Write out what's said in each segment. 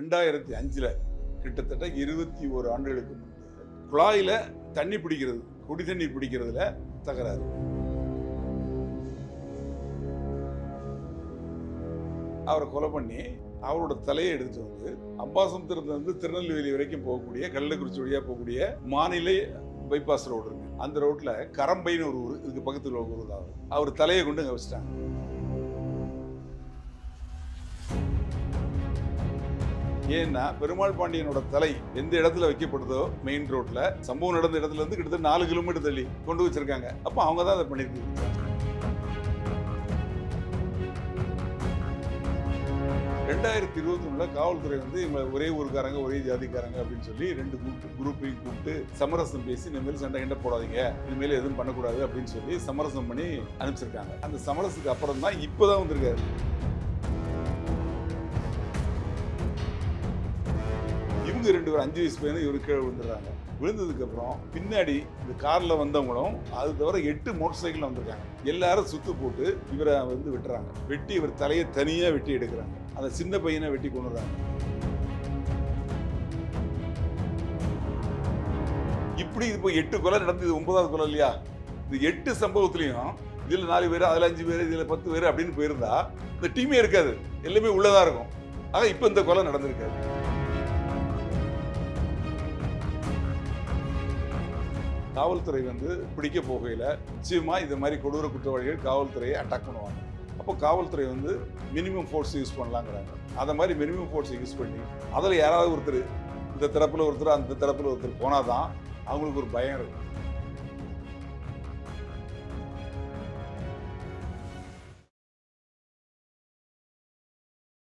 2005 கிட்டத்தட்ட 21 ஆண்டுகளுக்கு முன்பு குழாயில தண்ணி பிடிக்கிறது, குடி தண்ணி பிடிக்கிறதுல தகராறு. அவரை கொலை பண்ணி அவரோட தலையை எடுத்துட்டு வந்து அம்பாசமுத்திரத்திலிருந்து திருநெல்வேலி வரைக்கும் போகக்கூடிய கள்ளக்குறிச்சி வழியா போகக்கூடிய மாநில பைபாஸ் ரோடு இருக்கு. அந்த ரோட்ல கரம்பைன்னு ஒரு ஊர், இதுக்கு பக்கத்துல ஒரு ஊர் தான். அவர் தலையை கொண்டு அங்க வச்சிட்டாங்க. ஏன்னா பெருமாள் பாண்டியனோட தலை எந்த இடத்துல வைக்கப்படுதோ மெயின் ரோட்ல சம்பவம் நடந்த இடத்துல இருந்து கிட்டத்தட்ட 4 கிலோமீட்டர் தள்ளி கொண்டு வச்சிருக்காங்க. அப்ப அவங்க தான் அதை பண்ணிருக்காங்க. 2021 காவல்துறை வந்து இவங்க ஒரே ஊருக்காரங்க ஒரே ஜாதிக்காரங்க அப்படின்னு சொல்லி 2 குரூப்பையும் கூப்பிட்டு சமரசம் பேசி இனிமேல் சண்டை கிண்ட போடாதீங்க, இனிமேல் எதுவும் பண்ணக்கூடாது அப்படின்னு சொல்லி சமரசம் பண்ணி அனுப்பிச்சிருக்காங்க. அந்த சமரசத்துக்கு அப்புறம் தான் இப்பதான் வந்திருக்காரு. இவங்க 2 பேரும் 5 வயசு பையனும் இவரு கீழே விழுந்துடுறாங்க. விழுந்ததுக்கு அப்புறம் பின்னாடி இந்த கார்ல வந்தவங்களும் அது தவிர 8 மோட்டார் சைக்கிள் வந்திருக்காங்க. எல்லாரும் சுத்து போட்டு இவரை வந்து வெட்டுறாங்க. வெட்டி இவர் தலையை தனியா வெட்டி எடுக்கிறாங்க. அந்த சின்ன பையனை வெட்டி கொண்டுறாங்க. இப்படி இப்போ 8 கொலை நடந்தது, 9வது கொலை இல்லையா? இந்த 8 சம்பவத்திலையும் இதுல 4 பேர், அதுல 5 பேர், இதுல 10 பேர் அப்படின்னு போயிருந்தா இந்த டீமே இருக்காது, எல்லாமே உள்ளதா இருக்கும். ஆக இப்ப இந்த கொலை நடந்திருக்காது. காவல்துறை வந்து பிடிக்க போகையில் நிச்சயமா இது மாதிரி கொடூர குற்றவாளிகள் காவல்துறையை அட்டாக் பண்ணுவாங்க. அப்போ காவல்துறை வந்து மினிமம் ஃபோர்ஸ் யூஸ் பண்ணலாங்கிறாங்க. அதை மாதிரி மினிமம் ஃபோர்ஸை யூஸ் பண்ணி அதில் யாராவது ஒருத்தர் இந்த தரப்பில் ஒருத்தர் அந்த தரப்பில் ஒருத்தர் போனாதான் அவங்களுக்கு ஒரு பயம் இருக்கும்.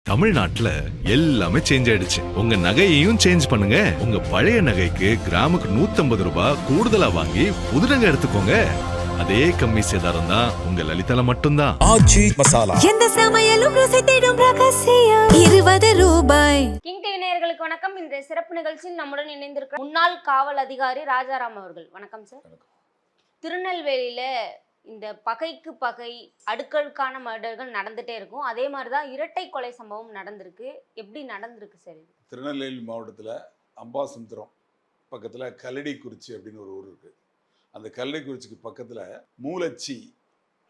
தமிழ்நாட்டுல எல்லாமே சேஞ்ச் ஆயிடுச்சு. உங்க நகையையும் சேஞ்ச் பண்ணுங்க. உங்க பழைய நகைக்கு கிராமுக்கு 150 ரூபாய் கூடுதலா வாங்கி புது நகை எடுத்துக்கோங்க. அதே கம்மி சேதாரம் தான் உங்க லலிதால மட்டும்தான். ஆச்சி மசாலா, எந்த சமையலும் ருசி தேடும் ரகசியம் 20 ரூபாய். கிங் டிவி நேயர்களுக்கு வணக்கம். இன்றைய சிறப்பு நிகழ்ச்சியில் நம்முடன் இணைந்திருக்கிற முன்னாள் காவல் அதிகாரி ராஜாராம் அவர்கள். வணக்கம் சார். திருநெல்வேலியில இந்த பகைக்கு பகை, அடுக்கடுக்கான மர்டர்கள் நடந்துட்டே இருக்கும். அதே மாதிரிதான் இரட்டை கொலை சம்பவம் நடந்திருக்கு. எப்படி நடந்திருக்கு சார்? திருநெல்வேலி மாவட்டத்தில் அம்பாசமுத்திரம் பக்கத்தில் கல்லடிக்குறிச்சி அப்படின்னு ஒரு ஊர் இருக்கு. அந்த கல்லடிக்குறிச்சிக்கு பக்கத்தில் மூலச்சி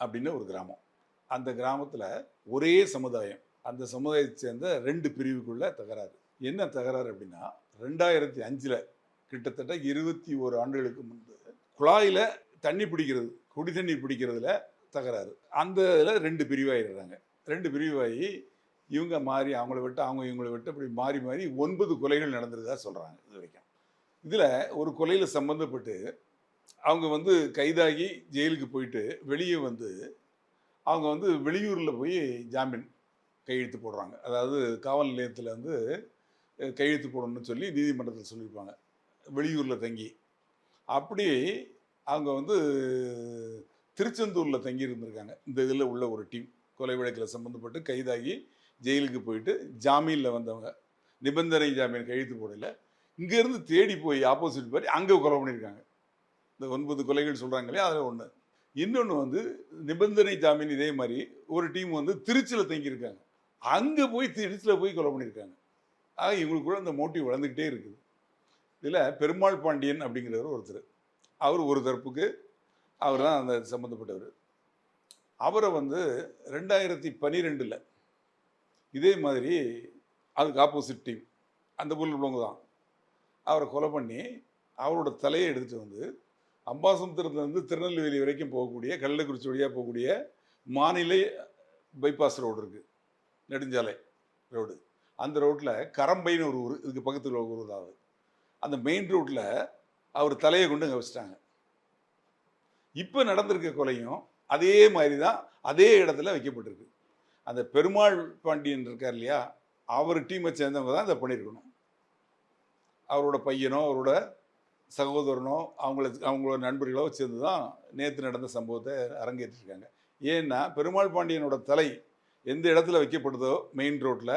அப்படின்னு ஒரு கிராமம். அந்த கிராமத்தில் ஒரே சமுதாயம், அந்த சமுதாயத்தை சேர்ந்த 2 பிரிவுக்குள்ள தகராறு. என்ன தகராறு அப்படின்னா 2005 கிட்டத்தட்ட 21 ஆண்டுகளுக்கு முன்பு குழாயில தண்ணி பிடிக்கிறது, குடி தண்ணி பிடிக்கிறதுல தகராறு. அந்த இதில் 2 பிரிவாயிடுறாங்க. 2 பிரிவாகி இவங்க மாறி அவங்கள விட்டு அவங்க இவங்கள விட்டு அப்படி மாறி மாறி 9 கொலைகள் நடந்துருதா சொல்கிறாங்க இது வரைக்கும். இதில் ஒரு கொலையில் சம்மந்தப்பட்டு அவங்க வந்து கைதாகி ஜெயிலுக்கு போயிட்டு வெளியே வந்து அவங்க வந்து வெளியூரில் போய் ஜாமீன் கையெழுத்து போடுறாங்க. அதாவது காவல் நிலையத்தில் வந்து கையெழுத்து போடணும்னு சொல்லி நீதிமன்றத்தில் சொல்லியிருப்பாங்க, வெளியூரில் தங்கி. அப்படி அவங்க வந்து திருச்செந்தூரில் தங்கி இருந்திருக்காங்க. இந்த இதில் உள்ள ஒரு டீம் கொலை வழக்கில் சம்மந்தப்பட்டு கைதாகி ஜெயிலுக்கு போயிட்டு ஜாமீனில் வந்தவங்க, நிபந்தனை ஜாமீன் கையெழுத்து போடல, இங்கேருந்து தேடி போய் ஆப்போசிட் பாரி அங்கே கொலை பண்ணியிருக்காங்க. இந்த 9 கொலைகள் சொல்கிறாங்களே அதில் ஒன்று. இன்னொன்று வந்து நிபந்தனை ஜாமீன் இதே மாதிரி ஒரு டீம் வந்து திருச்சியில் தங்கியிருக்காங்க, அங்கே போய் திருச்சியில் போய் கொலை பண்ணியிருக்காங்க. ஆக இவங்களுக்கு கூட அந்த மோட்டிவ் வளர்ந்துக்கிட்டே இருக்குது. இதில் பெருமாள் பாண்டியன் அப்படிங்கிறவர் ஒருத்தர், அவர் ஒரு தரப்புக்கு அவர் தான் அந்த சம்மந்தப்பட்டவர். அவரை வந்து 2012 இதே மாதிரி அதுக்கு ஆப்போசிட் டீம் அந்த பொருள் உள்ளவங்க தான் அவரை கொலை பண்ணி அவரோட தலையை எடுத்துகிட்டு வந்து அம்பாசமுத்திரத்துலேருந்து திருநெல்வேலி வரைக்கும் போகக்கூடிய கள்ளக்குறிச்சி வழியாக போகக்கூடிய மாநில பைபாஸ் ரோடு இருக்குது, நெடுஞ்சாலை ரோடு. அந்த ரோட்டில் கரம்பைன்னு ஒரு ஊர், இதுக்கு பக்கத்தில் ஒரு ஊர் தான். அந்த மெயின் ரோட்டில் அவர் தலையை கொண்டு அங்கே வச்சுட்டாங்க. இப்போ நடந்திருக்க கொலையும் அதே மாதிரி தான் அதே இடத்துல வைக்கப்பட்டிருக்கு. அந்த பெருமாள் பாண்டியன் இருக்கார் இல்லையா, அவர் டீமை சேர்ந்தவங்க தான் இதை பண்ணியிருக்கணும். அவரோட பையனோ அவரோட சகோதரனோ அவங்களோட நண்பர்களோ சேர்ந்து தான் நேற்று நடந்த சம்பவத்தை அரங்கேற்றிருக்காங்க. ஏன்னா பெருமாள் பாண்டியனோட தலை எந்த இடத்துல வைக்கப்படுதோ மெயின் ரோட்டில்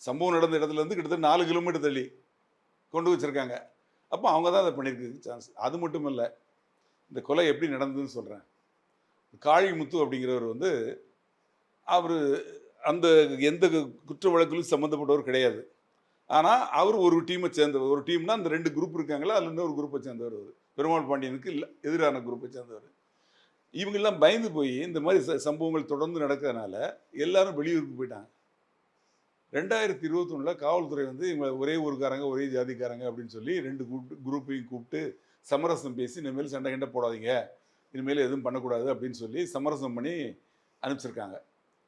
சம்பவம் நடந்த இடத்துலேருந்து கிட்டத்தட்ட 4 கிலோமீட்டர் தள்ளி கொண்டு வச்சுருக்காங்க. அப்போ அவங்க தான் அதை பண்ணியிருக்க சான்ஸ். அது மட்டும் இல்லை, இந்த கொலை எப்படி நடந்ததுன்னு சொல்கிறேன். காளிமுத்து அப்படிங்கிறவர் வந்து அவர் அந்த எந்த குற்ற வழக்கிலும் சம்மந்தப்பட்டவர் கிடையாது. ஆனால் அவர் ஒரு டீமை சேர்ந்தவர். ஒரு டீம்னா அந்த 2 குரூப் இருக்காங்களா, அதில் இருந்து ஒரு குரூப்பை சேர்ந்தவர் அவர். பெருமாள் பாண்டியனுக்கு இல்லை எதிரான குரூப்பை சேர்ந்தவர். இவங்கெல்லாம் பயந்து போய் இந்த மாதிரி சம்பவங்கள் தொடர்ந்து நடக்கிறதுனால எல்லாரும் வெளியூருக்கு போயிட்டாங்க. 2021 காவல்துறை வந்து இவங்க ஒரே ஊருக்காரங்க ஒரே ஜாதிக்காரங்க அப்படின்னு சொல்லி 2 குரூப்பையும் கூப்பிட்டு சமரசம் பேசி இனிமேல் சண்டை கிண்டை போடாதீங்க, இனிமேல் எதுவும் பண்ணக்கூடாது அப்படின்னு சொல்லி சமரசம் பண்ணி அனுப்பிச்சிருக்காங்க.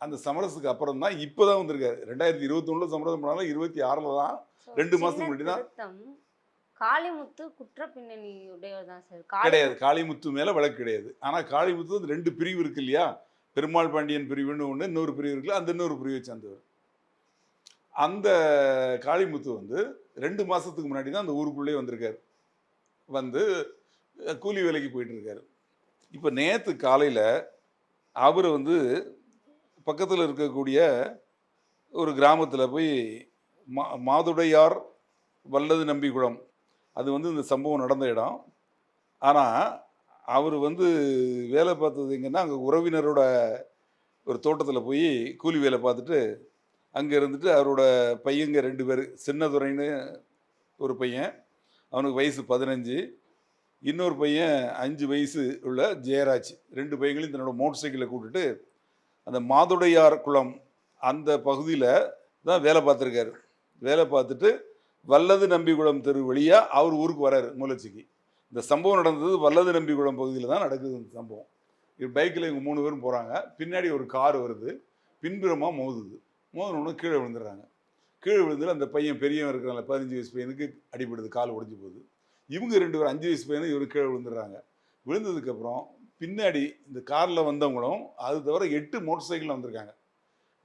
அந்த சமரசத்துக்கு அப்புறம் தான் இப்போ தான் வந்திருக்காரு. 2021 சமரசம் பண்ணாலும் 26 தான், 2 மாதத்துக்கு முன்னாடி தான். காளிமுத்து குற்ற பின்னணி உடையவர் தான் சார். கிடையாது, காளிமுத்து மேலே வழக்கு கிடையாது. ஆனால் காளிமுத்து 2 பிரிவு இருக்கு இல்லையா, பெருமாள் பாண்டியன் பிரிவுன்னு ஒன்று, இன்னொரு பிரிவு இருக்குல்ல, அந்த இன்னொரு பிரிவை சேர்ந்தவர். அந்த காளிமுத்து வந்து 2 மாதத்துக்கு முன்னாடி தான் அந்த ஊருக்குள்ளே வந்திருக்காரு. வந்து கூலி வேலைக்கு போயிட்டு இருக்காரு. இப்போ நேற்று காலையில் அவர் வந்து பக்கத்தில் இருக்கக்கூடிய ஒரு கிராமத்தில் போய் மாதுடையார் வல்லது நம்பிக்குளம், அது வந்து இந்த சம்பவம் நடந்த இடம். ஆனால் அவர் வந்து வேலை பார்த்தது எங்கன்னா அங்கே உறவினரோட ஒரு தோட்டத்தில் போய் கூலி வேலை பார்த்துட்டு அங்கே இருந்துட்டு அவரோட பையங்க 2 பேர், சின்னதுரைன்னு ஒரு பையன், அவனுக்கு வயசு 15, இன்னொரு பையன் 5 வயசு உள்ள ஜெயராஜ், 2 பையங்களையும் தன்னோட மோட்டர் சைக்கிளை கூப்பிட்டுட்டு அந்த மாதுடையார் குளம் அந்த பகுதியில் தான் வேலை பார்த்துருக்காரு. வேலை பார்த்துட்டு வல்லது நம்பிக்குளம் தெரு வழியாக அவர் ஊருக்கு வராரு மூலச்சிக்கு. இந்த சம்பவம் நடந்தது வல்லது நம்பிக்குளம் பகுதியில் தான் நடக்குது இந்த சம்பவம். பைக்கில் இவங்க 3 பேரும் போகிறாங்க. பின்னாடி ஒரு கார் வருது, பின்புறமாக மோதுது. மோதினோன்னு கீழே விழுந்துடுறாங்க. கீழே விழுந்துட்டு அந்த பையன் பெரியவன் இருக்கிறாங்க, 15 வயசு பையனுக்கு அடிபடுது, கால் உடைஞ்சு போகுது. இவங்க 2 பேர் 5 வயசு பையனும் இவரு கீழே விழுந்துடுறாங்க. விழுந்ததுக்கப்புறம் பின்னாடி இந்த காரில் வந்தவங்களும் அது தவிர 8 மோட்டர் சைக்கிளில் வந்திருக்காங்க.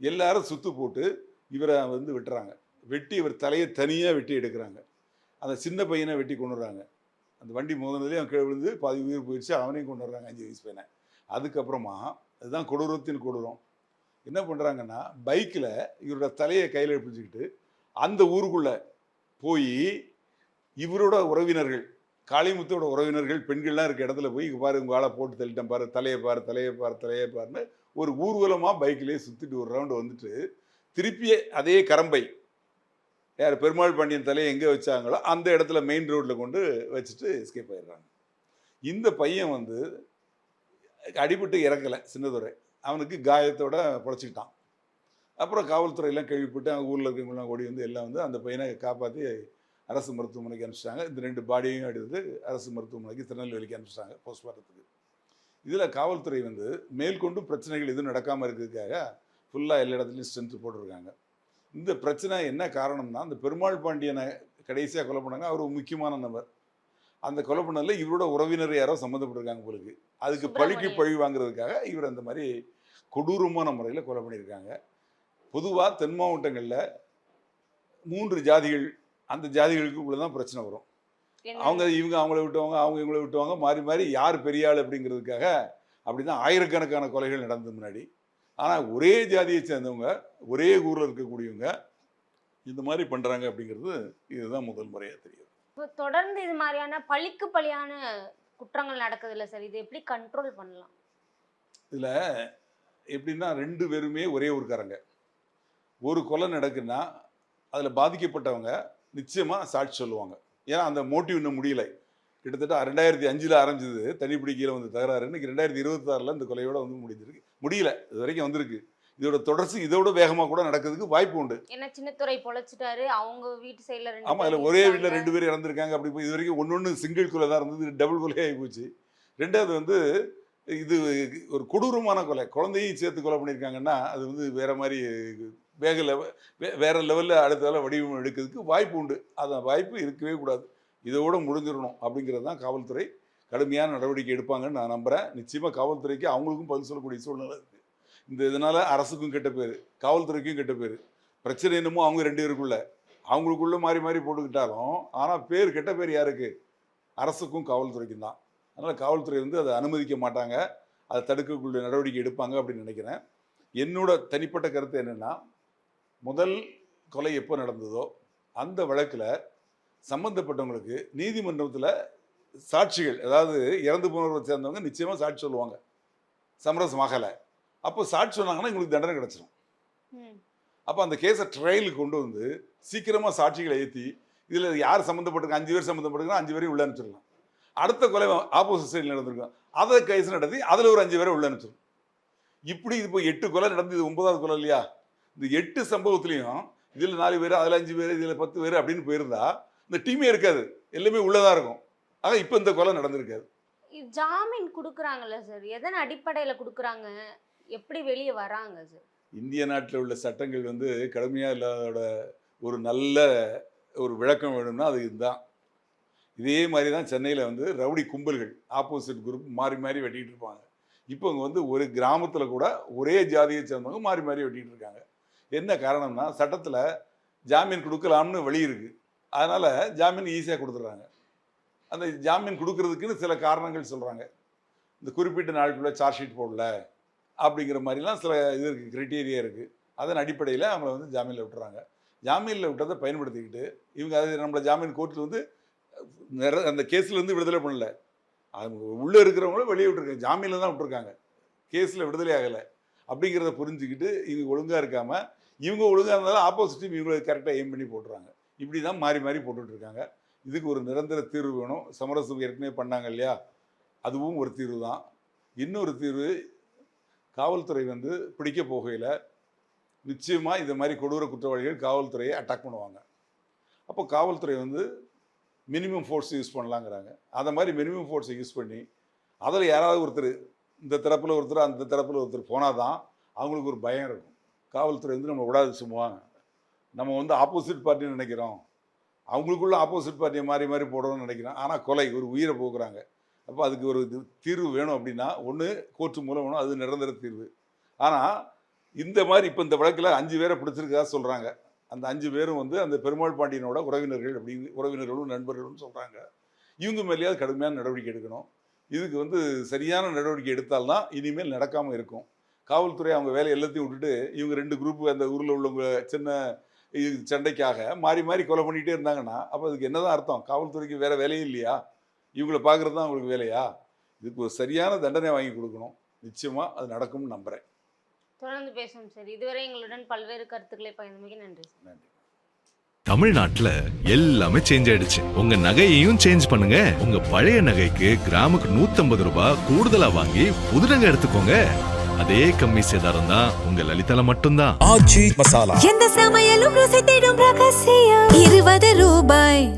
எல்லாரும் சுற்று போட்டு இவரை வந்து வெட்டுறாங்க. வெட்டி இவர் தலையை தனியாக வெட்டி எடுக்கிறாங்க. அந்த சின்ன பையனை வெட்டி கொண்டுடுறாங்க. அந்த வண்டி மோதினதுலேயே அவன் கீழே விழுந்து பாதி உயிர் போயிடுச்சு, அவனையும் கொண்டுடுறாங்க 5 வயசு பையனை. அதுக்கப்புறமா அதுதான் கொடூரத்தின் கொடூரம். என்ன பண்ணுறாங்கன்னா பைக்கில் இவரோட தலையை கையில் பிடிச்சிக்கிட்டு அந்த ஊருக்குள்ளே போய் இவரோட உறவினர்கள், காளிமுத்தோட உறவினர்கள் பெண்கள்லாம் இருக்க இடத்துல போய் இங்கே பாரு உங்கள் ஆளை போட்டு தள்ளிட்டேன் பாரு, தலையை பாரு தலையை பாரு தலையை பாருன்னு ஒரு ஊர்வலமாக பைக்கிலேயே சுற்றிட்டு ஒரு ரவுண்டு வந்துட்டு திருப்பி அதே கரம்பை யார் பெருமாள் பாண்டியன் தலையை எங்கே வச்சாங்களோ அந்த இடத்துல மெயின் ரோட்டில் கொண்டு வச்சுட்டு எஸ்கேப் ஆயிடுறாங்க. இந்த பையன் வந்து அடிபட்டு இறக்கலை, சின்னதுரை அவனுக்கு காயத்தோட பொழைச்சிக்கிட்டான். அப்புறம் காவல்துறையெல்லாம் கேள்விப்பட்டு அவங்க ஊரில் இருக்கவங்களாம் ஓடி வந்து எல்லாம் வந்து அந்த பையனை காப்பாற்றி அரசு மருத்துவமனைக்கு அனுப்பிச்சிட்டாங்க. இந்த 2 பாடியையும் எடுத்து அரசு மருத்துவமனைக்கு திருநெல்வேலிக்கு அனுப்பிச்சிட்டாங்க போஸ்ட்மார்ட்டத்துக்கு. இதில் காவல்துறை வந்து மேற்கொண்டு பிரச்சனைகள் எதுவும் நடக்காமல் இருக்கிறதுக்காக ஃபுல்லாக எல்லா இடத்துலையும் ஸ்ட்ரென்த்து போட்டிருக்காங்க. இந்த பிரச்சனை என்ன காரணம்னா, அந்த பெருமாள் பாண்டியனை கடைசியாக கொலை பண்ணாங்க. அவர் ஒரு முக்கியமான நபர். அந்த கொலை பண்ணதில் இவரோட உறவினர் யாரோ சம்மந்தப்பட்டிருக்காங்க போலுக்கு. அதுக்கு பழிக்கு பழி வாங்குறதுக்காக இவர் அந்த மாதிரி கொடூரமான முறையில் கொலை பண்ணியிருக்காங்க. பொதுவாக தென் மாவட்டங்களில் 3 ஜாதிகள், அந்த ஜாதிகளுக்குள்ளே தான் பிரச்சனை வரும். இவங்க அவங்கள விட்டுவாங்க, அவங்க இவங்கள விட்டுவாங்க, மாறி மாறி யார் பெரிய ஆள் அப்படிங்கிறதுக்காக அப்படி தான் ஆயிரக்கணக்கான கொலைகள் நடந்தது முன்னாடி. ஆனால் ஒரே ஜாதியை சேர்ந்தவங்க, ஒரே ஊரில் இருக்கக்கூடியவங்க இந்த மாதிரி பண்ணுறாங்க அப்படிங்கிறது இதுதான் முதல் முறையாக தெரியும். இப்போ தொடர்ந்து இது மாதிரியான பழிக்கு பழியான குற்றங்கள் நடக்குது இல்லை சார், இது எப்படி கண்ட்ரோல் பண்ணலாம்? இதில் எப்படின்னா 2 பேருமே ஒரே ஊருக்காரங்க. ஒரு கொலை நடக்குன்னா அதில் பாதிக்கப்பட்டவங்க நிச்சயமாக சாட்சி சொல்லுவாங்க. ஏன்னா அந்த மோட்டிவ் இன்னும் முடியலை. கிட்டத்தட்ட 2005 ஆரம்பிச்சது தனிப்படி கீழே வந்து தகராறு. இன்னைக்கு 2026 இந்த கொலையோட வந்து முடிஞ்சிருக்கு. முடியல, இது வரைக்கும் வந்திருக்கு. இதோட தொடர்ச்சி இதோட வேகமாக கூட நடக்கிறதுக்கு வாய்ப்பு உண்டு. ஏன்னா சின்னத்துறை பொழைச்சிட்டாரு, அவங்க வீட்டு சைடில் 2 ஆமாம், அதில் ஒரே வீட்டில் 2 பேர் இறந்துருக்காங்க. அப்படி போய் இது வரைக்கும் ஒன்று சிங்கிள் கொலை தான் இருந்தது, டபுள் கொலை ஆகி போச்சு. 2வது வந்து இது ஒரு கொடூரமான கொலை, குழந்தையும் சேர்த்து கொலை பண்ணியிருக்காங்கன்னா அது வந்து வேற மாதிரி வேற லெவலில் அடுத்த வடிவம் எடுக்கிறதுக்கு வாய்ப்பு உண்டு. அந்த வாய்ப்பு இருக்கவே கூடாது. இதோட முடிஞ்சிடணும் அப்படிங்கிறது தான் காவல்துறை கடுமையான நடவடிக்கை எடுப்பாங்கன்னு நான் நம்புகிறேன். நிச்சயமாக காவல்துறைக்கு அவங்களுக்கும் பதில் சொல்லக்கூடிய சூழ்நிலை இருக்குது. இதனால் அரசுக்கும் கெட்ட பேர், காவல்துறைக்கும் கெட்ட பேர். பிரச்சனை என்னமோ அவங்க 2 பேருக்குள்ள அவங்களுக்குள்ள மாறி மாறி போட்டுக்கிட்டாலும் ஆனால் பேர் கெட்ட பேர் யாருக்கு? அரசுக்கும் காவல்துறைக்கும் தான். அதனால் காவல்துறை வந்து அதை அனுமதிக்க மாட்டாங்க, அதை தடுக்கக்கூடிய நடவடிக்கை எடுப்பாங்க அப்படின்னு நினைக்கிறேன். என்னோட தனிப்பட்ட கருத்து என்னென்னா, முதல் கொலை எப்போ நடந்ததோ அந்த வழக்கில் சம்பந்தப்பட்டவங்களுக்கு நீதிமன்றத்தில் சாட்சிகள், அதாவது இறந்து போனவரை சேர்ந்தவங்க நிச்சயமாக சாட்சி சொல்லுவாங்க. சமரசமாகலை, அப்போ சாட்சி சொன்னாங்கன்னா எங்களுக்கு தண்டனை கிடச்சிடும். அப்போ அந்த கேஸை ட்ரையலுக்கு கொண்டு வந்து சீக்கிரமாக சாட்சிகளை ஏற்றி இதில் யார் சம்மந்தப்பட்டிருக்காங்க 5 பேர் சம்மந்தப்பட்டிருக்காங்க 5 பேரையும் உள்ள அனுப்பிச்சிடலாம். அடுத்த கொலை ஆப்போசிட் சைடில் நடந்திருக்கும், அதை கேஸ் நடத்தி அதில் ஒரு 5 பேரை உள்ள அனுப்பிச்சிடும். இப்படி இது இப்போ 8 கொலை நடந்து, இது 9வது கொலை இல்லையா? இந்த 8 சம்பவத்துலேயும் இதில் 4 பேர், அதில் 5 பேர், இதில் 10 பேர் அப்படின்னு போயிருந்தா இந்த டீமே இருக்காது, எல்லாமே உள்ளதாக இருக்கும். ஆக இப்போ இந்த கொலை நடந்திருக்காது. ஜாமீன் கொடுக்குறாங்கல்ல சார், எதன் அடிப்படையில் கொடுக்குறாங்க, எப்படி வெளியே வராங்க சார்? இந்திய நாட்டில் உள்ள சட்டங்கள் வந்து கடுமையாக இல்லாதோட ஒரு நல்ல ஒரு விளக்கம் வேணும்னா அது இதுதான். இதே மாதிரி தான் சென்னையில் வந்து ரவுடி கும்பல்கள் ஆப்போசிட் குரூப் மாறி மாறி வெட்டிகிட்டு இருப்பாங்க. இப்போ இங்கே வந்து ஒரு கிராமத்தில் கூட ஒரே ஜாதியை சேர்ந்தவங்க மாறி மாறி வெட்டிகிட்டு இருக்காங்க. என்ன காரணம்னா சட்டத்தில் ஜாமீன் கொடுக்கலாம்னு வழி இருக்குது, அதனால் ஜாமீன் ஈஸியாக கொடுத்துட்றாங்க. அந்த ஜாமீன் கொடுக்கறதுக்குன்னு சில காரணங்கள் சொல்கிறாங்க. இந்த குறிப்பிட்ட நாளுக்குள்ளே சார்ஜ் ஷீட் போடல அப்படிங்கிற மாதிரிலாம் சில இது இருக்குது, க்ரைட்டீரியா இருக்குது. அதன் அடிப்படையில் அவங்கள வந்து ஜாமீனில் விட்டுறாங்க. ஜாமீனில் விட்டதை பயன்படுத்திக்கிட்டு இவங்க அது நம்மளை ஜாமீன் கோர்ட்டில் வந்து அந்த கேஸ்லேருந்து விடுதலை பண்ணல, அவங்க உள்ளே இருக்கிறவங்களும் வெளியே விட்டுருக்காங்க, ஜாமீனில் தான் விட்டுருக்காங்க, கேஸில் விடுதலை ஆகலை அப்படிங்கிறத புரிஞ்சுக்கிட்டு இவங்க ஒழுங்காக இருக்காமல் இவங்க ஒழுங்காக இருந்தாலும் ஆப்போசிட் டீம் இவங்களை கரெக்டாக எய்ம் பண்ணி போட்டுறாங்க. இப்படி தான் மாறி மாறி போட்டுட்ருக்காங்க. இதுக்கு ஒரு நிரந்தர தீர்வு வேணும். சமரசம் ஏற்கனவே பண்ணாங்க இல்லையா, அதுவும் ஒரு தீர்வு தான். இன்னொரு தீர்வு, காவல்துறை வந்து பிடிக்க போகையில் நிச்சயமாக இந்த மாதிரி கொடூர குற்றவாளிகள் காவல்துறையை அட்டாக் பண்ணுவாங்க. அப்போ காவல்துறை வந்து மினிமம் ஃபோர்ஸ் யூஸ் பண்ணலாங்கிறாங்க. அதை மாதிரி மினிமம் ஃபோர்ஸை யூஸ் பண்ணி அதில் யாராவது ஒருத்தர் இந்த தரப்பில் ஒருத்தர் அந்த தரப்பில் ஒருத்தர் போனால் தான் அவங்களுக்கு ஒரு பயம் இருக்கும். காவல்துறை வந்து நம்ம விடாது சும்மாவாங்க, நம்ம வந்து ஆப்போசிட் பார்ட்டின்னு நினைக்கிறோம், அவங்களுக்குள்ள ஆப்போசிட் பார்ட்டியை மாறி மாறி போடணும்னு நினைக்கிறோம். ஆனால் கொலை ஒரு உயிரை போக்குறாங்க. அப்போ அதுக்கு ஒரு தீர்வு வேணும் அப்படின்னா ஒன்று கோர்ட்டு மூலம் வேணும், அது நிரந்தர தீர்வு. ஆனால் இந்த மாதிரி இப்போ இந்த வழக்கில் 5 பேரை பிடிச்சிருக்கா சொல்கிறாங்க. அந்த 5 பேரும் வந்து அந்த பெருமாள் பாண்டியனோட உறவினர்கள், அப்படின்னு உறவினர்களும் நண்பர்களும் சொல்கிறாங்க. இவங்க மேலேயாவது கடுமையான நடவடிக்கை எடுக்கணும். இதுக்கு வந்து சரியான நடவடிக்கை எடுத்தால்தான் இனிமேல் நடக்காமல் இருக்கும். காவல்துறை அவங்க வேலை எல்லாத்தையும் விட்டுட்டு இவங்க 2 குரூப்பு அந்த ஊரில் உள்ளவங்க சின்ன சண்டைக்காக மாறி மாறி கொலை பண்ணிகிட்டே இருந்தாங்கன்னா அப்போ அதுக்கு என்னதான் அர்த்தம்? காவல்துறைக்கு வேறு வேலையும் இல்லையா? இவங்களை பார்க்குறது தான் அவங்களுக்கு வேலையா? இதுக்கு ஒரு சரியான தண்டனை வாங்கி கொடுக்கணும். நிச்சயமாக அது நடக்கும்னு நம்புகிறேன். தொடர்ந்து பேசுவோம் சார். இதுவரை எங்களுடன் பல்வேறு கருத்துக்களை பகிர்ந்தமைக்கு நன்றி. நன்றி. தமிழ்நாட்டுல எல்லாமே சேஞ்ச் ஆயிடுச்சு. உங்க நகையையும் சேஞ்ச் பண்ணுங்க. உங்க பழைய நகைக்கு கிராமுக்கு 150 ரூபாய் கூடுதலா வாங்கி புது நகை எடுத்துக்கோங்க. அதே கம்மி சேதாரம் தான் உங்க லலிதால மட்டும்தான். எந்த சமையலும் ருசி தேடும் ரகசியம் 20 ரூபாய்.